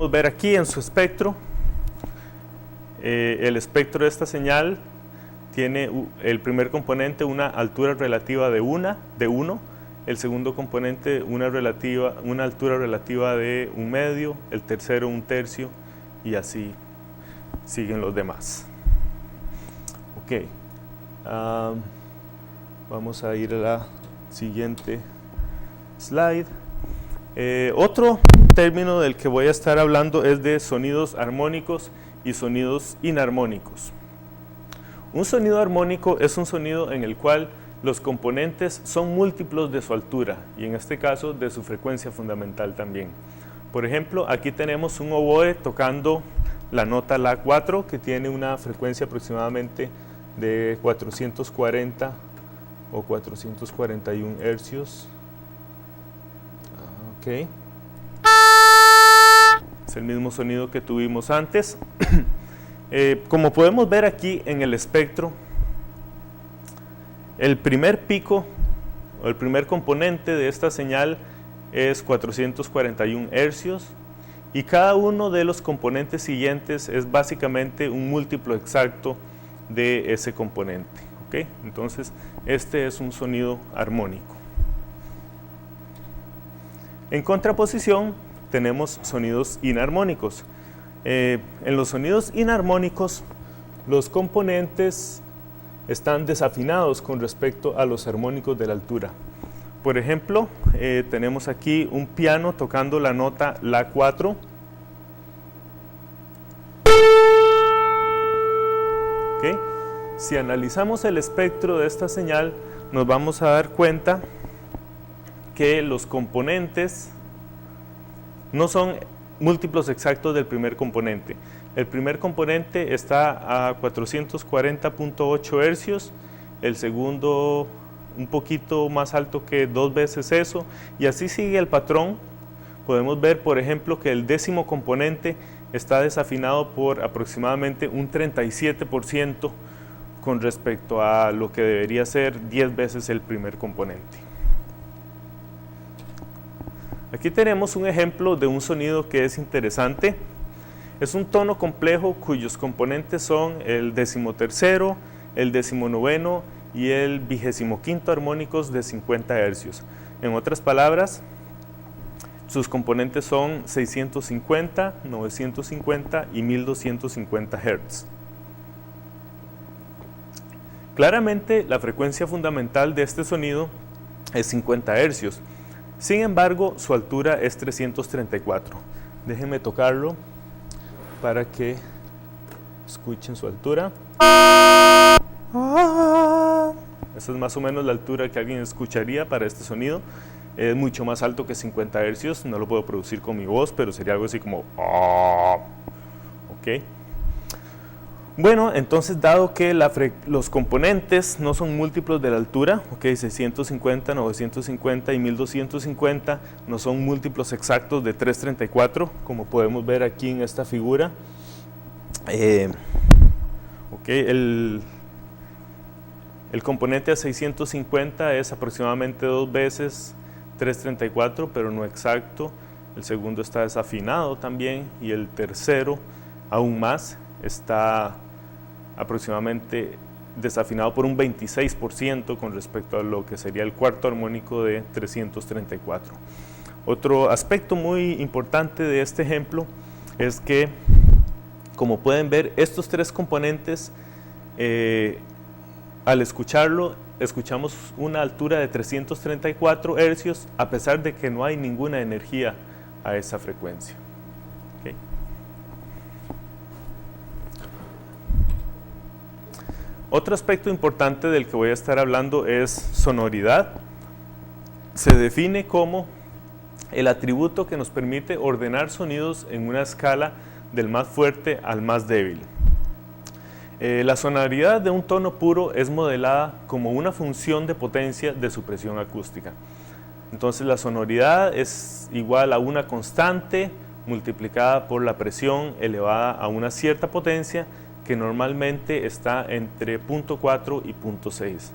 Podemos ver aquí en su espectro, el espectro de esta señal tiene el primer componente una altura relativa de 1, el segundo componente una altura relativa de 1/2, el tercero 1/3 y así siguen los demás. Ok, vamos a ir a la siguiente slide. Otro término del que voy a estar hablando es de sonidos armónicos y sonidos inarmónicos. Un sonido armónico es un sonido en el cual los componentes son múltiplos de su altura y en este caso de su frecuencia fundamental también. Por ejemplo, aquí tenemos un oboe tocando la nota La4 que tiene una frecuencia aproximadamente de 440 o 441 hercios. Okay. Es el mismo sonido que tuvimos antes. Como podemos ver aquí en el espectro, el primer pico o el primer componente de esta señal es 441 hercios y cada uno de los componentes siguientes es básicamente un múltiplo exacto de ese componente. ¿Okay? Entonces, este es un sonido armónico. En contraposición, tenemos sonidos inarmónicos. En los sonidos inarmónicos, los componentes están desafinados con respecto a los armónicos de la altura. Por ejemplo, tenemos aquí un piano tocando la nota La4. ¿Okay? Si analizamos el espectro de esta señal, nos vamos a dar cuenta que los componentes no son múltiplos exactos del primer componente. El primer componente está a 440.8 hercios, el segundo un poquito más alto que 2 veces eso, y así sigue el patrón. Podemos ver, por ejemplo, que el décimo componente está desafinado por aproximadamente un 37% con respecto a lo que debería ser 10 veces el primer componente. Aquí tenemos un ejemplo de un sonido que es interesante. Es un tono complejo cuyos componentes son el 13º, el 19º y el 25º armónicos de 50 hercios. En otras palabras, sus componentes son 650, 950 y 1250 Hz. Claramente, la frecuencia fundamental de este sonido es 50 hercios. Sin embargo, su altura es 334. Déjenme tocarlo para que escuchen su altura. Esa es más o menos la altura que alguien escucharía para este sonido. Es mucho más alto que 50 hercios. No lo puedo producir con mi voz, pero sería algo así como... ¿Ok? Bueno, entonces dado que los componentes no son múltiplos de la altura, 650, 950 y 1250 no son múltiplos exactos de 334, como podemos ver aquí en esta figura. El componente a 650 es aproximadamente 2 veces 334, pero no exacto. El segundo está desafinado también y el tercero aún más. Está aproximadamente desafinado por un 26% con respecto a lo que sería el cuarto armónico de 334. Otro aspecto muy importante de este ejemplo es que, como pueden ver, estos tres componentes, al escucharlo, escuchamos una altura de 334 hercios a pesar de que no hay ninguna energía a esa frecuencia. ¿Okay? Otro aspecto importante del que voy a estar hablando es sonoridad. Se define como el atributo que nos permite ordenar sonidos en una escala del más fuerte al más débil. La sonoridad de un tono puro es modelada como una función de potencia de su presión acústica. Entonces la sonoridad es igual a una constante multiplicada por la presión elevada a una cierta potencia que normalmente está entre 0.4 y 0.6.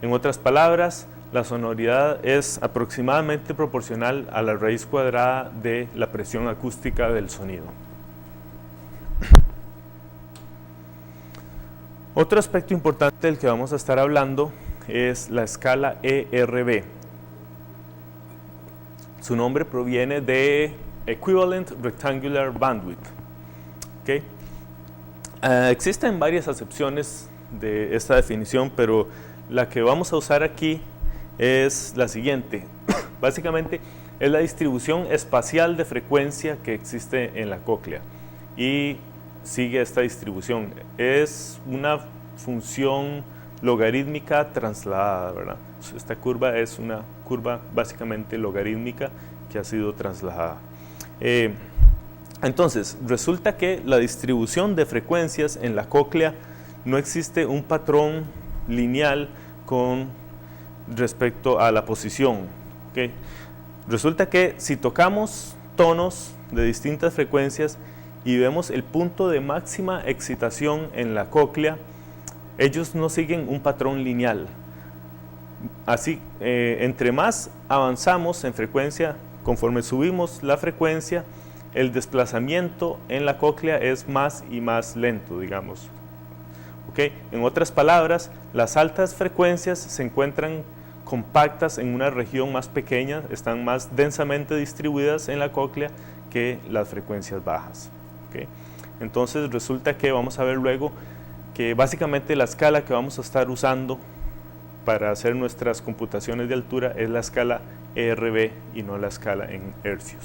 En otras palabras, la sonoridad es aproximadamente proporcional a la raíz cuadrada de la presión acústica del sonido. Otro aspecto importante del que vamos a estar hablando es la escala ERB. Su nombre proviene de Equivalent Rectangular Bandwidth. ¿Okay? Existen varias acepciones de esta definición, pero la que vamos a usar aquí es la siguiente. Básicamente es la distribución espacial de frecuencia que existe en la cóclea y sigue esta distribución. Es una función logarítmica trasladada, ¿verdad? Esta curva es una curva básicamente logarítmica que ha sido trasladada. Entonces, resulta que la distribución de frecuencias en la cóclea no existe un patrón lineal con respecto a la posición. ¿Okay? Resulta que si tocamos tonos de distintas frecuencias y vemos el punto de máxima excitación en la cóclea, ellos no siguen un patrón lineal. Así, entre más avanzamos en frecuencia, conforme subimos la frecuencia, el desplazamiento en la cóclea es más y más lento, digamos. ¿Okay? En otras palabras, las altas frecuencias se encuentran compactas en una región más pequeña, están más densamente distribuidas en la cóclea que las frecuencias bajas. ¿Okay? Entonces resulta que vamos a ver luego que básicamente la escala que vamos a estar usando para hacer nuestras computaciones de altura es la escala ERB y no la escala en hercios.